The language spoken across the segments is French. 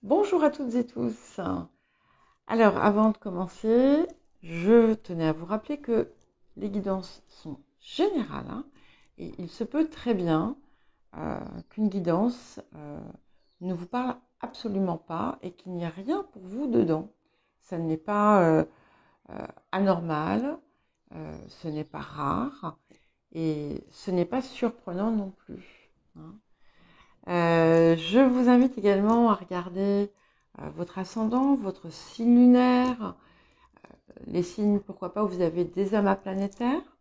Bonjour à toutes et tous. Alors, avant de commencer, je tenais à vous rappeler que les guidances sont générales, et il se peut très bien qu'une guidance ne vous parle absolument pas et qu'il n'y a rien pour vous dedans. Ça n'est pas anormal, ce n'est pas rare et ce n'est pas surprenant non plus, hein. Je vous invite également à regarder votre ascendant, votre signe lunaire, les signes, pourquoi pas, où vous avez des amas planétaires,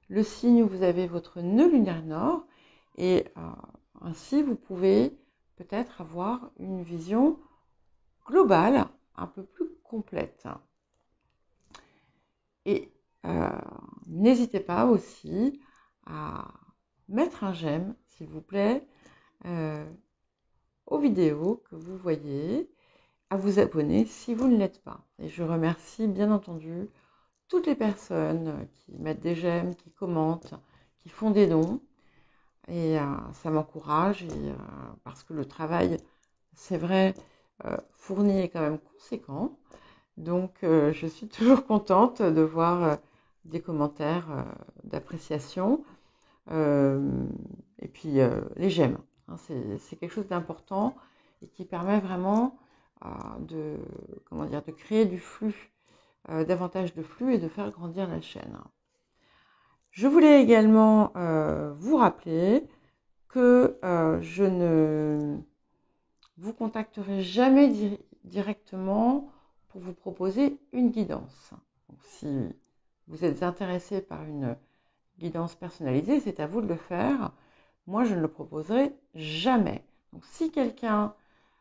le signe où vous avez votre nœud lunaire nord, et ainsi vous pouvez peut-être avoir une vision globale, un peu plus complète. Et n'hésitez pas aussi à mettre un j'aime, s'il vous plaît, aux vidéos que vous voyez, à vous abonner si vous ne l'êtes pas. Et je remercie bien entendu toutes les personnes qui mettent des j'aime, qui commentent, qui font des dons. Et ça m'encourage parce que le travail, c'est vrai, fourni est quand même conséquent. Donc je suis toujours contente de voir des commentaires d'appréciation. Et puis les j'aime, hein, c'est quelque chose d'important et qui permet vraiment de, de créer du flux, davantage de flux et de faire grandir la chaîne. Je voulais également vous rappeler que je ne vous contacterai jamais directement pour vous proposer une guidance. Donc, si vous êtes intéressé par une guidance personnalisée, c'est à vous de le faire. Moi, je ne le proposerai jamais. Donc, si quelqu'un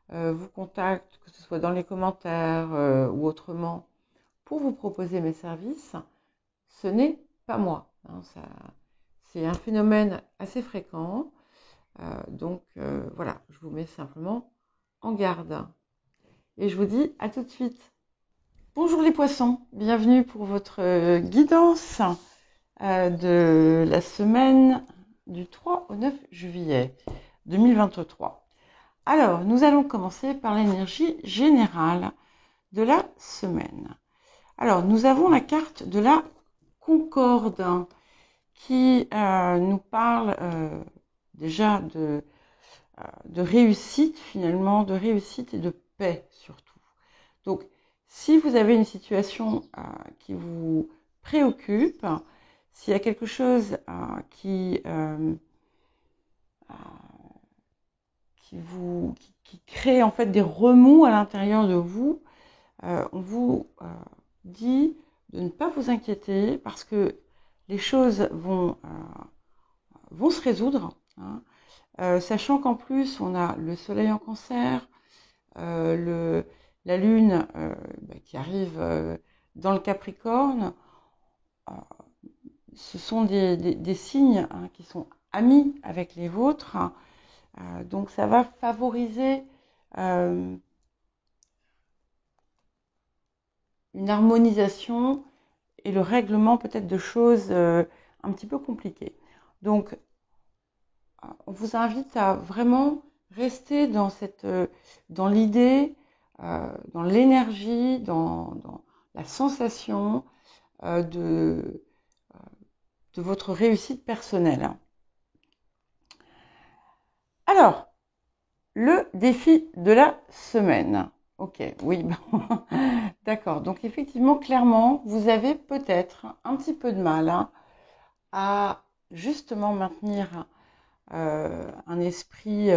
vous contacte, que ce soit dans les commentaires ou autrement, pour vous proposer mes services, ce n'est pas moi, hein. C'est un phénomène assez fréquent. Voilà, je vous mets simplement en garde. Et je vous dis à tout de suite. Bonjour les poissons, bienvenue pour votre guidance de la semaine du 3 au 9 juillet 2023. Alors, nous allons commencer par l'énergie générale de la semaine. Alors, nous avons la carte de la Concorde qui nous parle déjà de réussite finalement, de réussite et de paix surtout. Donc, si vous avez une situation qui vous préoccupe, s'il y a quelque chose qui crée en fait des remous à l'intérieur de vous, on vous dit de ne pas vous inquiéter parce que les choses vont se résoudre, hein. Sachant qu'en plus on a le soleil en cancer, la lune qui arrive dans le Capricorne. Ce sont des signes qui sont amis avec les vôtres, donc ça va favoriser une harmonisation et le règlement peut-être de choses un petit peu compliquées. Donc on vous invite à vraiment rester dans l'idée, dans l'énergie, dans la sensation de votre réussite personnelle. Alors, le défi de la semaine. Ok, oui, d'accord. Donc effectivement, clairement, vous avez peut-être un petit peu de mal à justement maintenir un esprit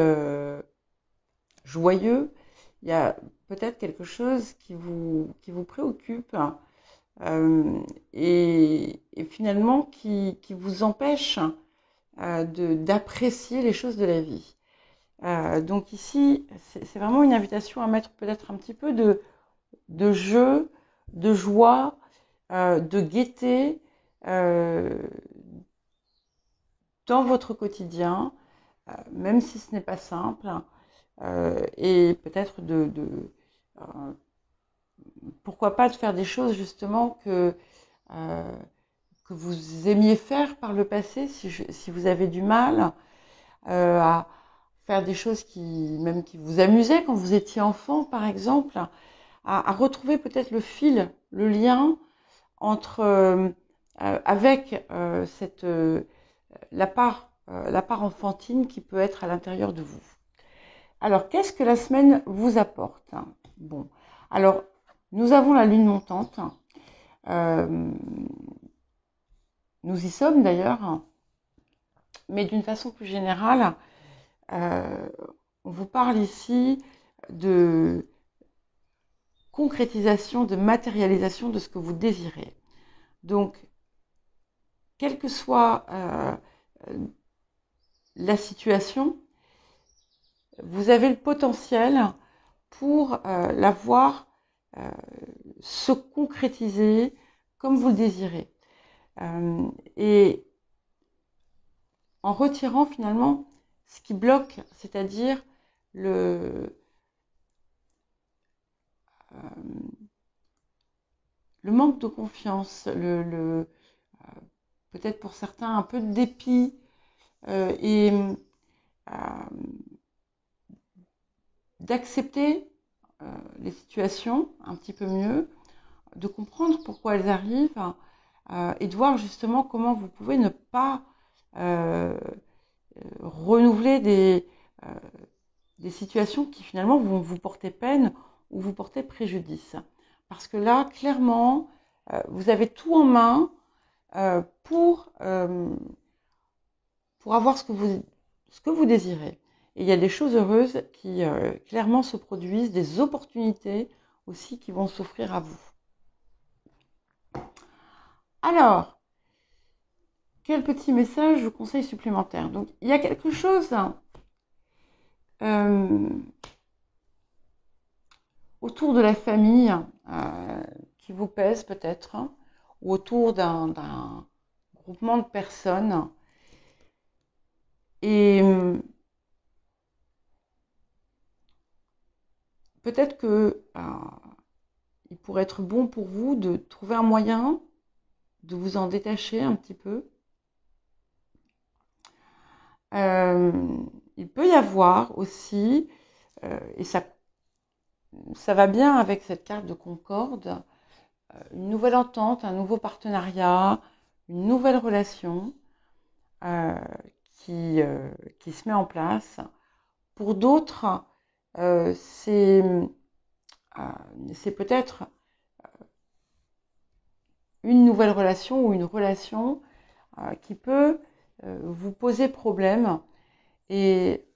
joyeux. Il y a peut-être quelque chose qui vous préoccupe et finalement qui vous empêche d'apprécier les choses de la vie. Donc ici, c'est vraiment une invitation à mettre peut-être un petit peu de jeu, de joie, de gaieté dans votre quotidien, même si ce n'est pas simple, et peut-être pourquoi pas de faire des choses justement que vous aimiez faire par le passé, si vous avez du mal à faire des choses même qui vous amusaient quand vous étiez enfant, par exemple, à retrouver peut-être le fil, le lien entre avec la part enfantine qui peut être à l'intérieur de vous. Alors, qu'est-ce que la semaine vous apporte? Bon, alors, nous avons la lune montante. Nous y sommes d'ailleurs, mais d'une façon plus générale, on vous parle ici de concrétisation, de matérialisation de ce que vous désirez. Donc, quelle que soit la situation, vous avez le potentiel pour la voir se concrétiser comme vous le désirez. Et en retirant finalement ce qui bloque, c'est-à-dire le manque de confiance, peut-être pour certains un peu de dépit et d'accepter les situations un petit peu mieux, de comprendre pourquoi elles arrivent et de voir justement comment vous pouvez ne pas renouveler des situations qui finalement vont vous porter peine ou vous porter préjudice. Parce que là, clairement, vous avez tout en main pour avoir ce que vous désirez. Et il y a des choses heureuses qui clairement se produisent, des opportunités aussi qui vont s'offrir à vous. Alors, quel petit message ou conseil supplémentaire? Donc, il y a quelque chose autour de la famille qui vous pèse peut-être, ou autour d'un groupement de personnes. Et peut-être que il pourrait être bon pour vous de trouver un moyen de vous en détacher un petit peu. Il peut y avoir aussi, et ça va bien avec cette carte de Concorde, une nouvelle entente, un nouveau partenariat, une nouvelle relation qui se met en place. Pour d'autres, c'est peut-être une nouvelle relation ou une relation qui peut vous poser problème. Et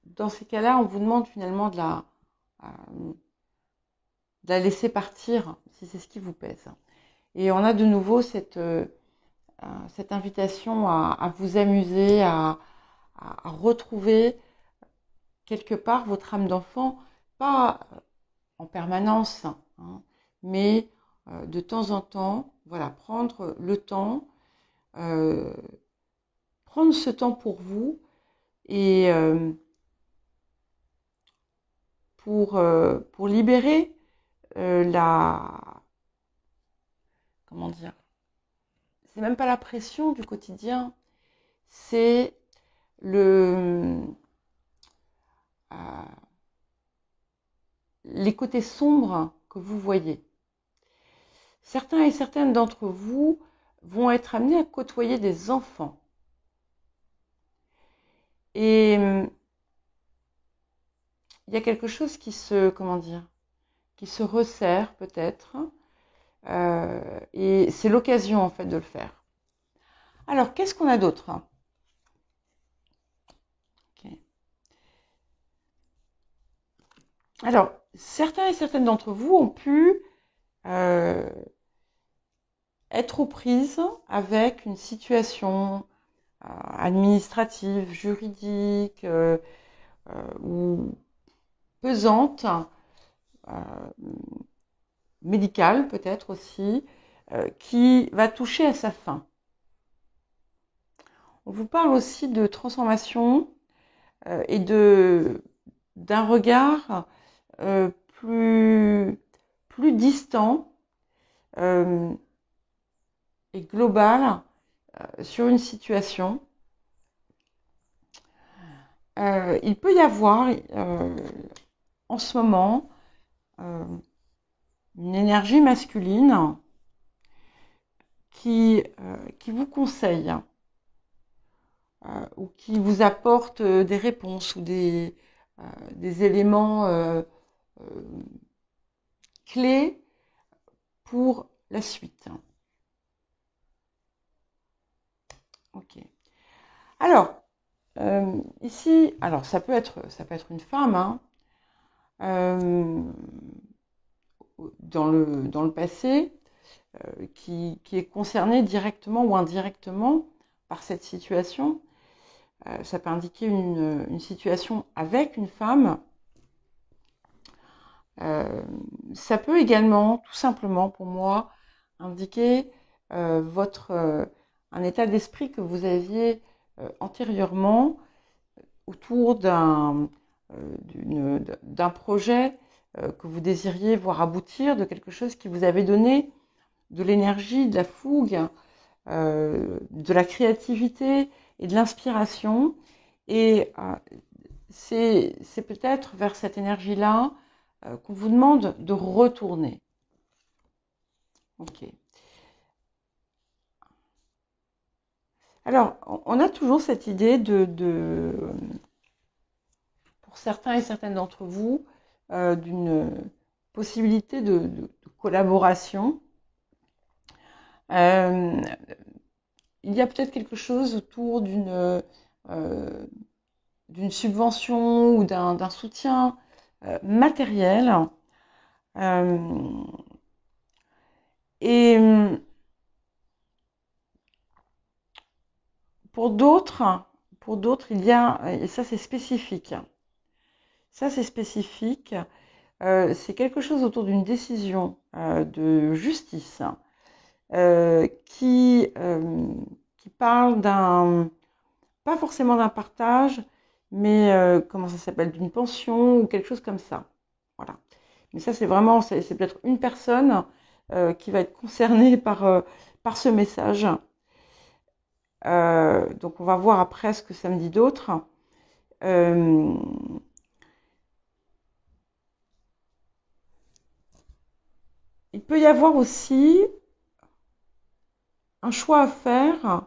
dans ces cas-là, on vous demande finalement de la laisser partir, si c'est ce qui vous pèse. Et on a de nouveau cette invitation à vous amuser, à retrouver quelque part votre âme d'enfant, pas en permanence, hein, mais de temps en temps, voilà, prendre le temps, prendre ce temps pour vous et pour libérer comment dire, c'est même pas la pression du quotidien, c'est les côtés sombres que vous voyez. Certains et certaines d'entre vous vont être amenés à côtoyer des enfants. Et il y a quelque chose qui se resserre peut-être. Et c'est l'occasion en fait de le faire. Alors, qu'est-ce qu'on a d'autre? Okay. Alors, certains et certaines d'entre vous ont pu être aux prises avec une situation administrative, juridique ou pesante, médicale peut-être aussi, qui va toucher à sa fin. On vous parle aussi de transformation et d'un regard plus distant et global sur une situation. il peut y avoir en ce moment euh, une énergie masculine qui vous conseille ou qui vous apporte des réponses ou des éléments euh, clés pour la suite. Ok. Alors, ici, alors ça peut être une femme, hein, dans le passé, qui est concernée directement ou indirectement par cette situation. Ça peut indiquer une situation avec une femme. Ça peut également, tout simplement pour moi, indiquer un état d'esprit que vous aviez antérieurement autour d'un projet que vous désiriez voir aboutir, de quelque chose qui vous avait donné de l'énergie, de la fougue, de la créativité et de l'inspiration. Et c'est peut-être vers cette énergie-là qu'on vous demande de retourner. Ok. Alors, on a toujours cette idée pour certains et certaines d'entre vous, d'une possibilité de collaboration. Il y a peut-être quelque chose autour d'une subvention ou d'un soutien matériel. Et pour d'autres, il y a, et ça c'est spécifique. Ça c'est spécifique. C'est quelque chose autour d'une décision de justice qui parle pas forcément d'un partage, mais comment ça s'appelle, d'une pension ou quelque chose comme ça. Voilà. Mais ça c'est peut-être une personne qui va être concernée par ce message. Donc on va voir après ce que ça me dit d'autre. Il peut y avoir aussi un choix à faire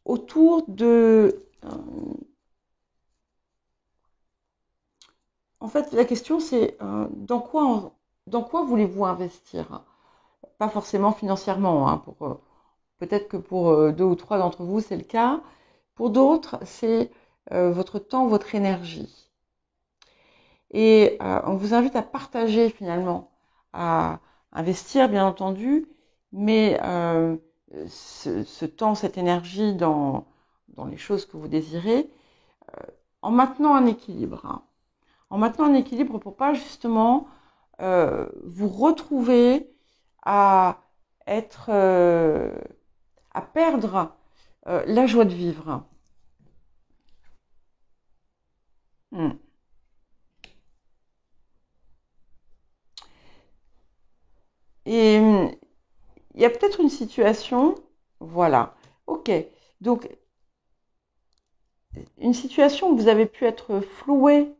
autour de... en fait, la question c'est dans quoi voulez-vous investir? Pas forcément financièrement, hein, peut-être que pour 2 ou 3 d'entre vous c'est le cas. Pour d'autres, c'est votre temps, votre énergie. Et on vous invite à partager finalement, à investir bien entendu, mais ce temps, cette énergie dans les choses que vous désirez, en maintenant un équilibre. Hein. En maintenant un équilibre pour pas justement vous retrouver à être, à perdre la joie de vivre. Hmm. Et il y a peut-être une situation, voilà, ok, donc une situation où vous avez pu être floué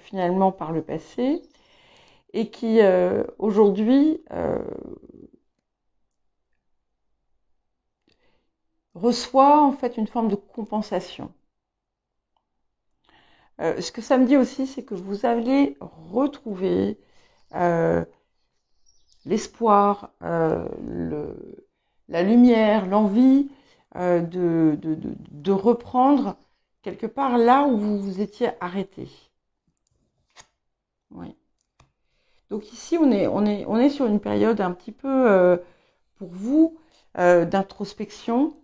finalement par le passé et qui aujourd'hui reçoit en fait une forme de compensation. Ce que ça me dit aussi, c'est que vous allez retrouver l'espoir, la lumière, l'envie de reprendre quelque part là où vous vous étiez arrêté. Oui. Donc ici, on est sur une période un petit peu, pour vous, d'introspection,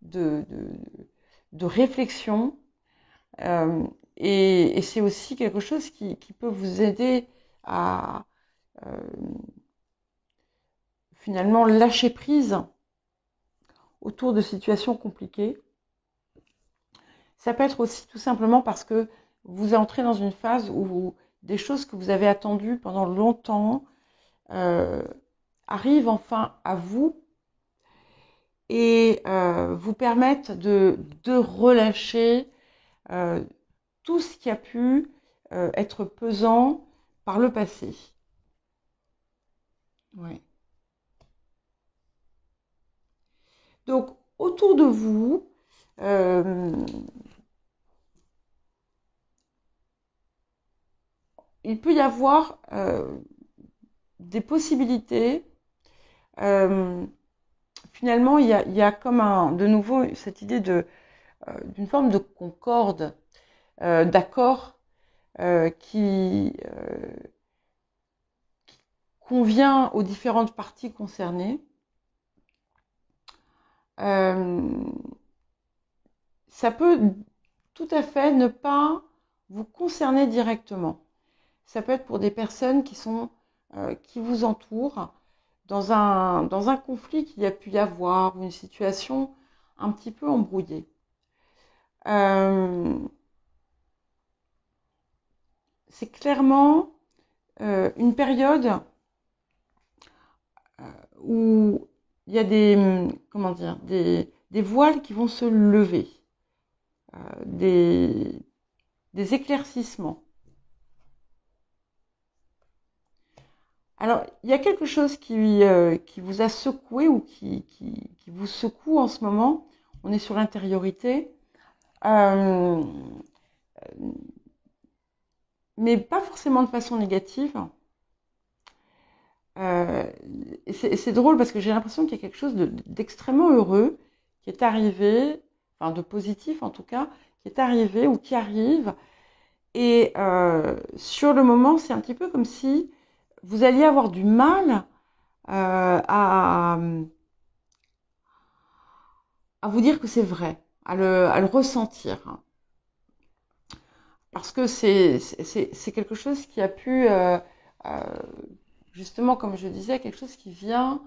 de, de, de réflexion. Et c'est aussi quelque chose qui peut vous aider à finalement lâcher prise autour de situations compliquées. Ça peut être aussi tout simplement parce que vous entrez dans une phase où des choses que vous avez attendues pendant longtemps arrivent enfin à vous et vous permettent de relâcher tout ce qui a pu être pesant par le passé. Ouais. Donc, autour de vous, il peut y avoir des possibilités. Finalement, il y a comme de nouveau cette idée d'une forme de concorde, d'accord, qui convient aux différentes parties concernées. Ça peut tout à fait ne pas vous concerner directement. Ça peut être pour des personnes qui vous entourent dans un conflit qu'il y a pu y avoir, ou une situation un petit peu embrouillée. C'est clairement une période où il y a des voiles qui vont se lever, des éclaircissements. Alors, il y a quelque chose qui vous a secoué ou qui vous secoue en ce moment. On est sur l'intériorité. Mais pas forcément de façon négative. C'est drôle parce que j'ai l'impression qu'il y a quelque chose d'extrêmement heureux qui est arrivé, enfin de positif en tout cas, qui est arrivé ou qui arrive. Et sur le moment, c'est un petit peu comme si vous alliez avoir du mal à vous dire que c'est vrai, à le ressentir. Parce que c'est quelque chose qui a pu, justement, comme je disais, quelque chose qui vient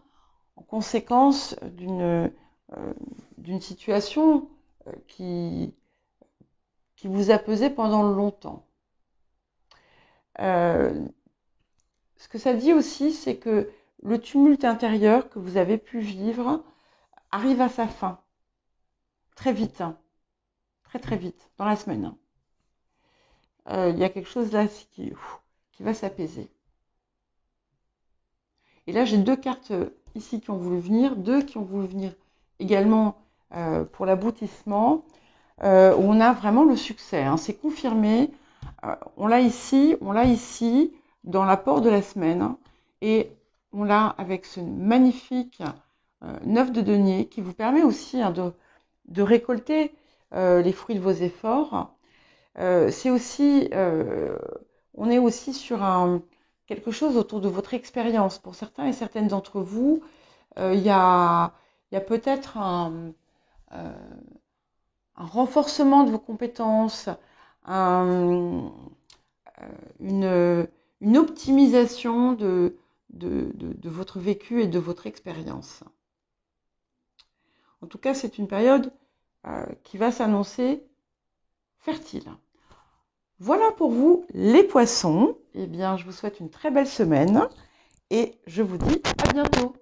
en conséquence d'une situation qui vous a pesé pendant longtemps. Ce que ça dit aussi, c'est que le tumulte intérieur que vous avez pu vivre arrive à sa fin. Très vite. Très très vite, dans la semaine. Il y a quelque chose là qui va s'apaiser. Et là, j'ai deux cartes ici qui ont voulu venir, deux qui ont voulu venir également pour l'aboutissement, où on a vraiment le succès. Hein, c'est confirmé. On l'a ici, dans l'apport de la semaine. Hein, et on l'a avec ce magnifique 9 de denier qui vous permet aussi hein, de récolter les fruits de vos efforts. C'est aussi, on est aussi sur quelque chose autour de votre expérience. Pour certains et certaines d'entre vous, il y a peut-être un renforcement de vos compétences, une optimisation de votre vécu et de votre expérience. En tout cas, c'est une période qui va s'annoncer fertile. Voilà pour vous les poissons. Eh bien, je vous souhaite une très belle semaine et je vous dis à bientôt.